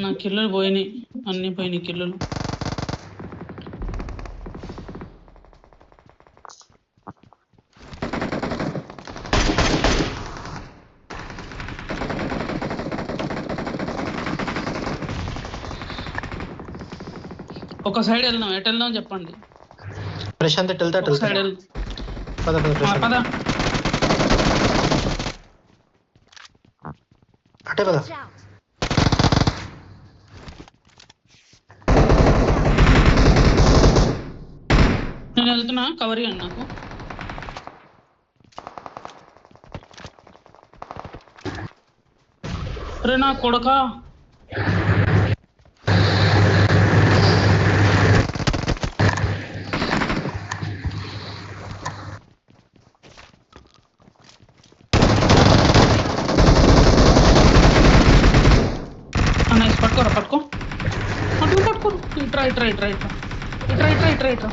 నా కిల్లులు పోయినాయి, అన్ని పోయినాయి కిల్లులు. ఒక సైడ్ వెళ్దాం, ఎటు వెళ్దాం చెప్పండి. ప్రశాంత్ ఎటు వెళ్తా ఒక సైడ్ పద పద ప్రశాంత్ పద. అటే పద. Watch out! నేను వెళ్తున్నా, కవర్ ఇవ్వండి నాకు. అరే నా కొడకా, నైస్. పట్టుకోరా, పట్టుకో పట్టుకో పట్టుకో. ఇట్రా ఇట్రా ఇట్రా ఇట్రా ఇట్రా ఇట్రా ఇట్రా ఇట్రా.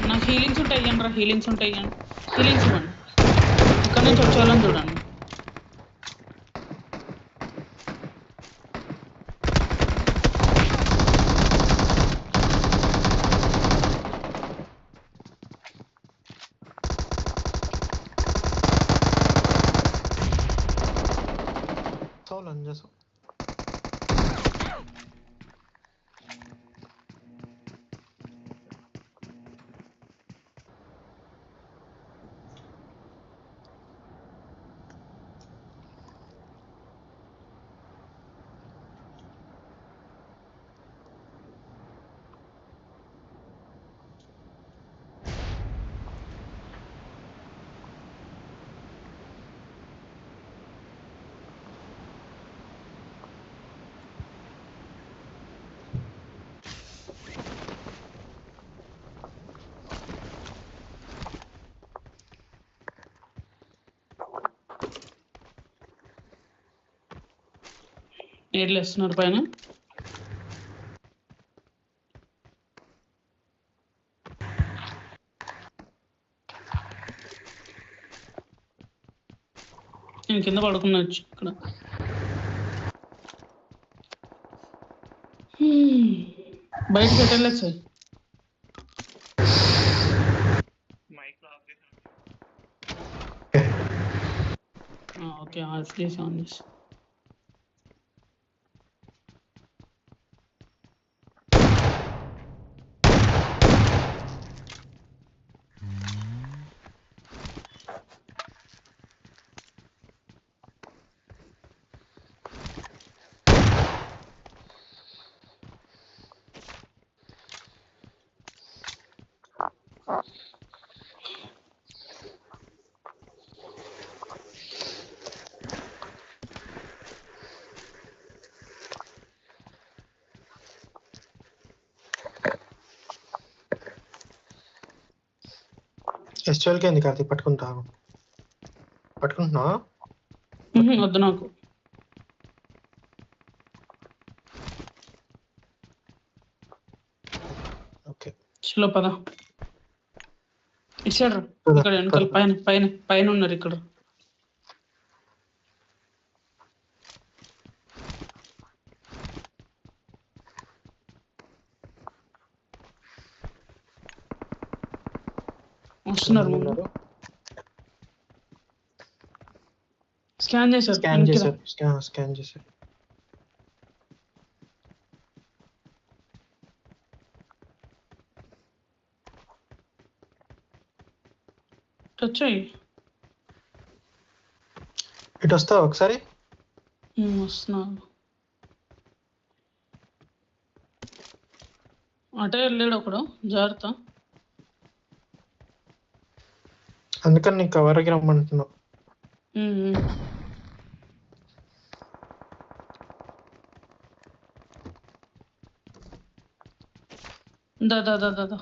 నాకు హీలింగ్స్ ఉంటాయి, ఇవ్వండి రా. హీలింగ్స్ ఉంటాయి, ఇవ్వండి. హీలింగ్స్ ఇవ్వండి. ఇక్కడ నుంచి వచ్చేవాళ్ళని చూడండి. అంజేసు ఏడ్లు వేస్తున్నారు పైన. నేను కింద పడుకున్నాచ్చు ఇక్కడ. బయటకి పెట్టలేదు సార్. ఓకే, ఆఫ్ చేసి ఆన్ చేసి. ఎస్టోల్కి ఎందుకు కార్తీక్ పట్టుకుంటావు? పట్టుకుంటున్నావా? వద్దు నాకు. ఓకే చలో పద. ఇచ్చాడు ఇక్కడ వెనకాల పైన పైన పైన ఉన్నారు ఇక్కడ. వస్తున్నారు ముందు. స్కాన్ చేశారు, స్కాన్ చేశారు, స్కాన్ చేశారు. వచ్చాయి. ఇటు వస్తావా ఒకసారి? వస్తున్నారు. అటే వెళ్ళాడు ఒకడు, జాగ్రత్త. అందుకని నీకు కవర్కి రమ్మంటున్నావు. దాదా దాదా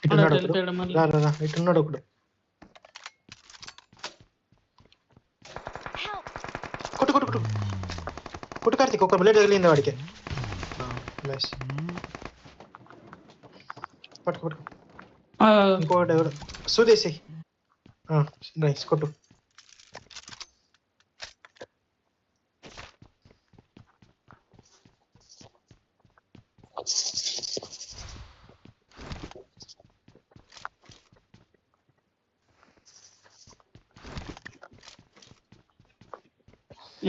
ఇటున్నాడు ఇటున్నాడు ఒకడు. కొట్టు కొట్టు కొట్టు కొట్టు కార్తీక్, ఒక బుల్లెట్ తగిలింది వాడికి. నైస్. పట్టుకో పట్టుకో. ఆ, ఇంకోటి ఎవరు సుదేసి నైస్ కొట్టు.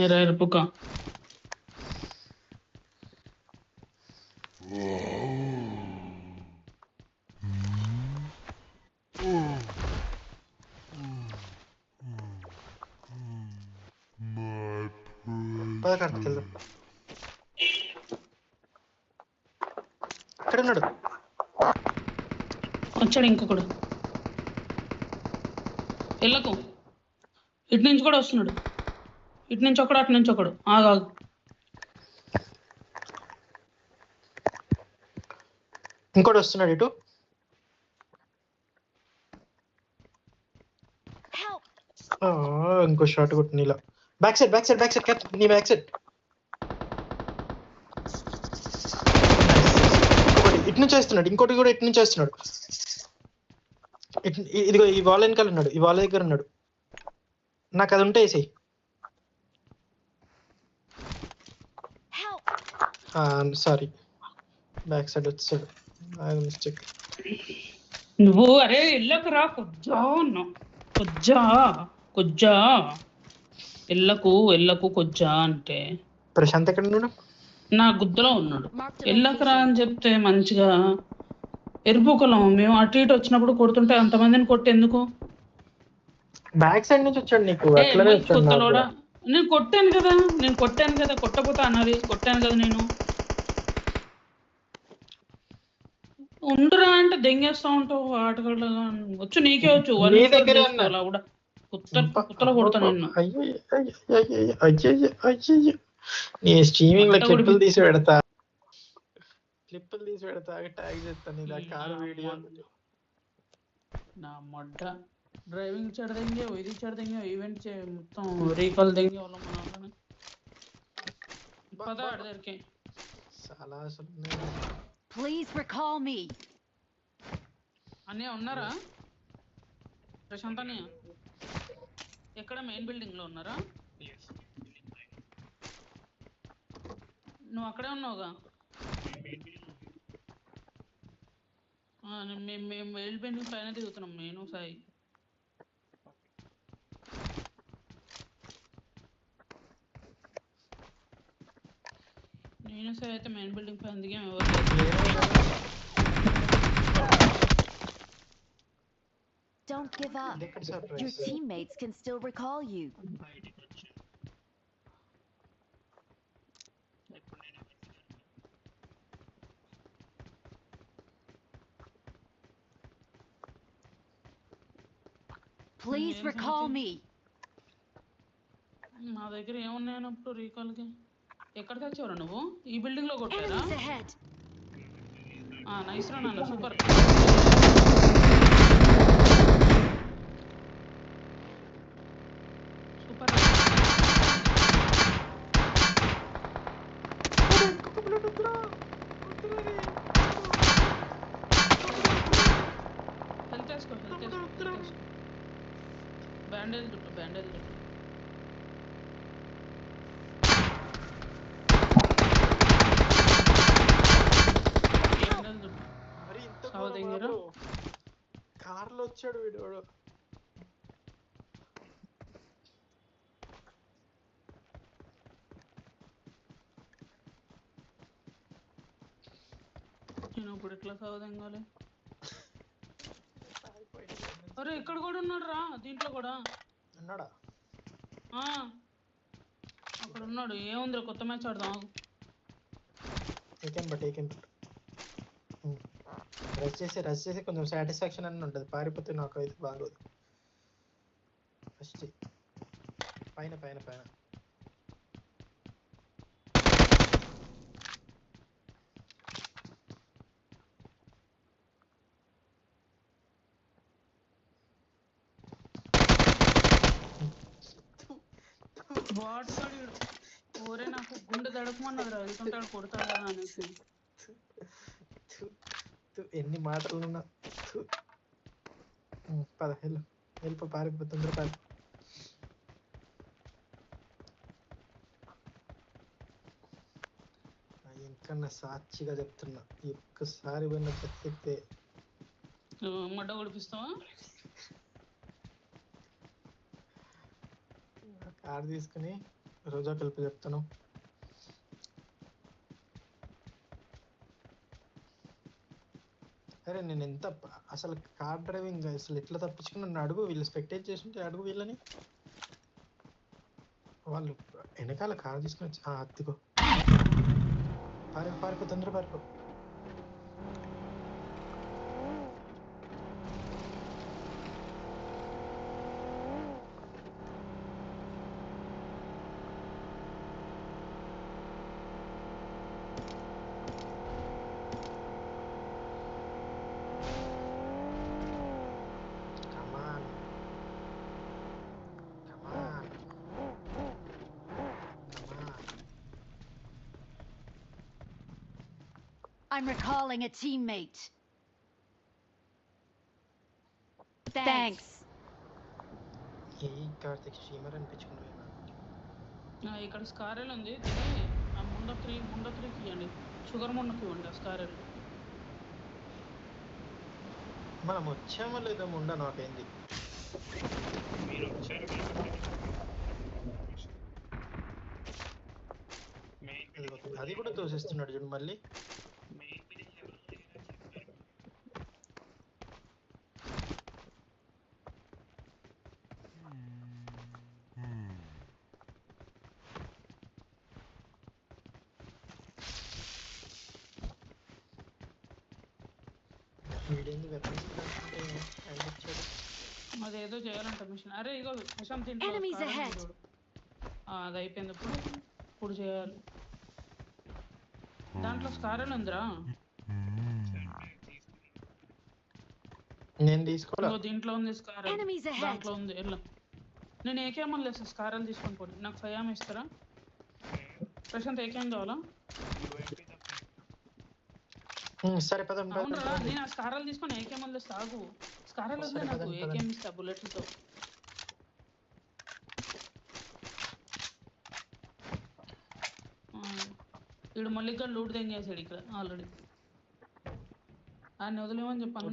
ఏరా ఎరుపుక పదకార్తికి వెళ్దాం. ఇక్కడ ఉన్నాడు. వచ్చాడు ఇంకొకడు. వెళ్ళకు, ఇటు నుంచి కూడా వస్తున్నాడు. ఇటు నుంచి ఒకడు, అటు నుంచి ఒకడు. ఆగు. ఇంకోటి వస్తున్నాడు ఇటు. ఇంకో షాట్ కొట్టు నీలా. బ్యాక్ సైడ్ క్యాప్ నీ బ్యాక్ సైడ్. ఇంకోటి ఇటు నుంచి వేస్తున్నాడు. ఇంకోటి కూడా ఇటు నుంచి వేస్తున్నాడు. ఇదిగో ఈ వాల్ వెనకాల ఉన్నాడు. ఈ వాల్ దగ్గర ఉన్నాడు. నాకు అది ఉంటే వేసేయి. సారీ, బ్యాక్ సైడ్ వచ్చాడు. మిస్టేక్. నువ్వు అరే వెళ్ళకురా, కొజ్జా అన్నావు. కొజ్జా వెళ్ళకు కొజ్జా అంటే. ప్రశాంత్ ఎక్కడ ఉన్నాడు? నా గుద్దలో ఉన్నాడు. వెళ్ళకరా అని చెప్తే మంచిగా. ఎరుపుకలం మేము అటు ఇటు వచ్చినప్పుడు కొడుతుంటే అంతమందిని కొట్టేందుకు? బ్యాక్ సైడ్ నుంచి వచ్చాడు నీకు. కొత్తలోడా నేను కొట్టాను కదా. కొట్టపోతే అనాలి. కొట్టాను కదా నేను. ఉండురా అంటే దెంగేస్తా ఉంటావు ఆటగాళ్ళగా. వచ్చు, నీకే వచ్చు. కుత్తలో కొడతా నిన్ను. నీ స్ట్రీమింగ్ లో క్లిప్పులు తీసి పెడతా. ట్యాగ్ చేస్తాను. ఇలా కారు వీడియో. నా మొడ్డ డ్రైవింగ్ చెడదెంగే, ఇది చెడదెంగే, ఈవెంట్ మొత్తం రీకాల్ దెంగే వాళ్ళ మన వాళ్ళని. పద అడిదరికి చాలా అసలు. Please recall me. అన్నయ్య ఉన్నారా? ప్రశాంత్ అన్నయ్య ఎక్కడ? మెయిన్ బిల్డింగ్ లో ఉన్నారా? నువ్వు అక్కడే ఉన్నావుగా. మేము మెయిన్ బిల్డింగ్ పైన దిగుతున్నాం. నేను సాయి. అయితే మెయిన్ బిల్డింగ్ పైన దిగాం. Don't give up. Your teammates can still recall you. Please recall me. మా దగ్గర ఏమున్నాయన్నప్పుడు రీకాల్కి. ఎక్కడ తెచ్చావురా నువ్వు? ఈ బిల్డింగ్ లో కొట్టారా? నైస్ రా నాన్న, సూపర్. సూపర్. హెల్త్ వేసుకో. బ్యాండేజ్ చుట్టూ. కార్లో వచ్చాడు వీడు. నేను ఇప్పుడు ఎట్లా సావదంగాలి? అరే ఇక్కడ కూడా ఉన్నాడు రా. దీంట్లో కూడా ఉన్నాడా? అక్కడ ఉన్నాడు. ఏముందిరా, కొత్త మ్యాచ్ ఆడదాం. రష్ చేసి కొంచెం సాటిస్ఫాక్షన్ అని ఉంటుంది. పారిపోతే నాకు అయితే బాగోదు. ఫస్ట్ పైన ఓరే నాకు గుండె దడకమన్నది రా. వెళ్తుంటాడు కొడతాడు కదా అనేసి. ఎన్ని మాటలు ఉన్నా పద వెళ్ళిపో పారిపోతుంది పారి. ఎందుకన్నా సాక్షిగా చెప్తున్నా ఒక్కసారి పోయిన ప్రసక్తే మడ్డ ఓడిపిస్తావా? కార్ తీసుకుని రోజా కలిపి చెప్తాను. అరే నేను ఎంత అసలు కార్ డ్రైవింగ్ అసలు ఎట్లా తప్పించుకుని నన్ను అడుగు. వీళ్ళు స్పెక్టేట్ చేస్తుంటే అడుగు వీళ్ళని. వాళ్ళు వెనకాల కార్ తీసుకుని వచ్చి అత్తికో పారిపో తొందర పారిపో. I'm recalling a teammate. Thanks. ఏ కార్తిక్ స్ట్రీమర్ అనిపించుకున్నాను. ఇక్కడ స్కారెల్ ఉంది, తిని ఆ ముండ 3కి ఇవ్వండి. షుగర్ ముండకి ఇవ్వండి ఆ స్కారెల్. మనం వచ్చామో లేదో ముండ నాకైంది. అది కూడా తోసేస్తున్నాడు చూడు మళ్ళీ. అదేదో చేయాలంట మిషన్. అరే ఇగో ప్రశాంత్ ఇంట్లో Enemies ahead. అది అయిపోయింది. ఇప్పుడు చేయాలి. దాంట్లో స్కారెల్ ఉందిరా. నేను తీసుకోవాలి. దీంట్లో ఉంది స్కారెల్, Enemies ahead. దాంట్లో ఉంది. ఎలా నేను ఏకేమని లేదు స్కారెల్ తీసుకొని పోటీ. నాకు 5 AM ఇస్తారా? ప్రశాంత్ ఏకేం కావాలా? సరే పదం. అవునరా, నేను ఆ స్కారెల్ తీసుకొని ఏకేమని లేదు. సాగు స్కారెల్ వద్దు నాకు, ఏకేం ఇస్తా బుల్లెట్లతో. వీడు మళ్ళీ ఇక్కడ లూట్ తెంగేసాడు ఇక్కడ ఆల్రెడీ. ఆయన వదిలేమని చెప్పాను.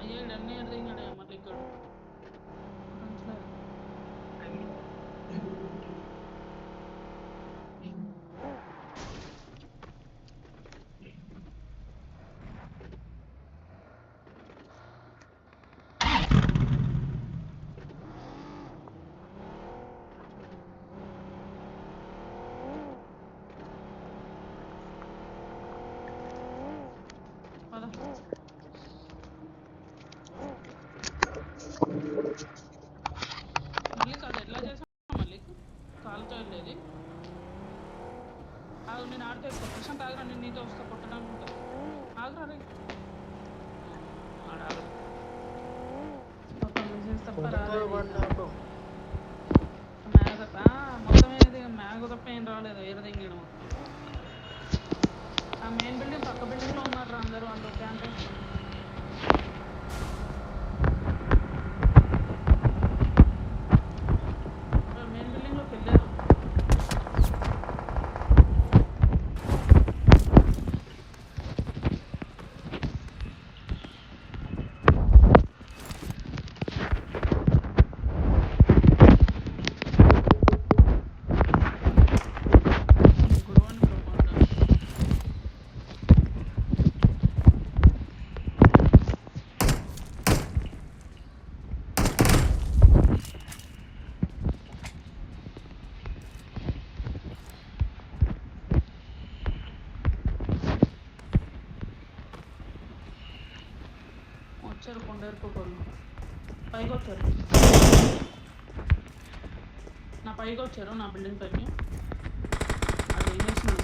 అయ్యా అన్నీ ఎడదింగాడు మళ్ళీ ఇక్కడ. మళ్ళీ కాదు ఎట్లా చేసాను, మళ్ళీ కాలుతో వెళ్ళేది. నేను ఆడితే ప్రశాంత్ ఆగరా, నేను నీతో వస్తా కొట్టడానికి. ఆగరా రే ఆడాలి. తప్ప రాలేదు మొత్తం. ఏది మ్యాగ్ తప్ప ఏం రాలేదు. ఎరదింగడం ఆ మెయిన్ బిల్డింగ్ పక్క బిల్డింగ్ లో ఉన్నారు అందరూ. అందులో క్యాంప్ మెయిన్ బిల్డింగ్ లోకి వెళ్ళారు. వచ్చారు కొండేరుకోళ్ళు పైకి వచ్చారు. నా పైకి వచ్చారు, నా బిల్డింగ్ పైకి. అది ఏం చేస్తున్నాను